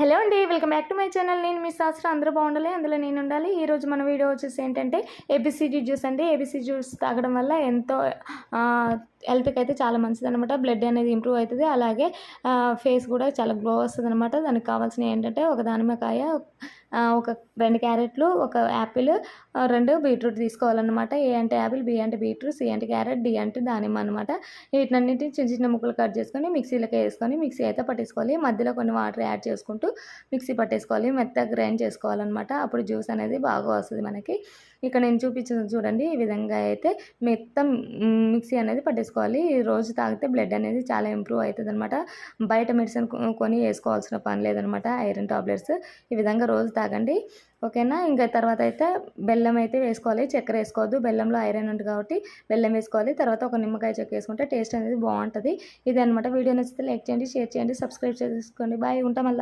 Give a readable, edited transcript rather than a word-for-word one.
Hello అండి, welcome back to my channel. నేను మీ శాస్త్ర. అందరూ బాగుండాలి, అందులో నేను ఉండాలి. ఈరోజు మన వీడియో వచ్చేసి ఏంటంటే ఏబిసిడి జ్యూస్ అండి. ఏబిసి జ్యూస్ తాగడం వల్ల ఎంతో హెల్త్కి అయితే చాలా మంచిది అనమాట. బ్లడ్ అనేది ఇంప్రూవ్ అవుతుంది, అలాగే ఫేస్ కూడా చాలా గ్లో వస్తుంది అనమాట. దానికి కావాల్సినవి ఏంటంటే ఒక దానిమ్మకాయ, ఒక 2 క్యారెట్లు, ఒక యాపిల్, 2 బీట్రూట్ తీసుకోవాలన్నమాట. ఏ అంటే యాపిల్, బి అంటే బీట్రూట్, సి అంటే క్యారెట్, డి అంటే దానిమ్మ అనమాట. వీటినన్నింటినీ చిన్న చిన్న ముక్కలు కట్ చేసుకొని మిక్సీలోకి వేసుకొని మిక్సీ అయితే పట్టేసుకోవాలి. మధ్యలో కొన్ని వాటర్ యాడ్ చేసుకుంటూ మిక్సీ పట్టేసుకోవాలి, మెత్తగా గ్రైండ్ చేసుకోవాలన్నమాట. అప్పుడు జ్యూస్ అనేది బాగా వస్తుంది మనకి. ఇక్కడ నేను చూపించింది చూడండి, ఈ విధంగా అయితే మొత్తం మిక్సీ అనేది పట్టేసుకోవాలి. రోజు తాగితే బ్లడ్ అనేది చాలా ఇంప్రూవ్ అవుతుంది అనమాట. బయట మెడిసిన్ కొని వేసుకోవాల్సిన పని లేదనమాట. ఐరన్ టాబ్లెట్స్ ఈ విధంగా రోజు తాగండి, ఓకేనా. ఇంకా తర్వాత అయితే బెల్లం అయితే వేసుకోవాలి, చక్కెర వేసుకోవద్దు. బెల్లంలో ఐరన్ ఉంటుంది కాబట్టి బెల్లం వేసుకోవాలి. తర్వాత ఒక నిమ్మకాయ చెక్క వేసుకుంటే టేస్ట్ అనేది బాగుంటుంది. ఇది అనమాట. వీడియో నచ్చితే లైక్ చేయండి, షేర్ చేయండి, సబ్స్క్రైబ్ చేసుకోండి. బాయ్, ఉంటాం మళ్ళీ.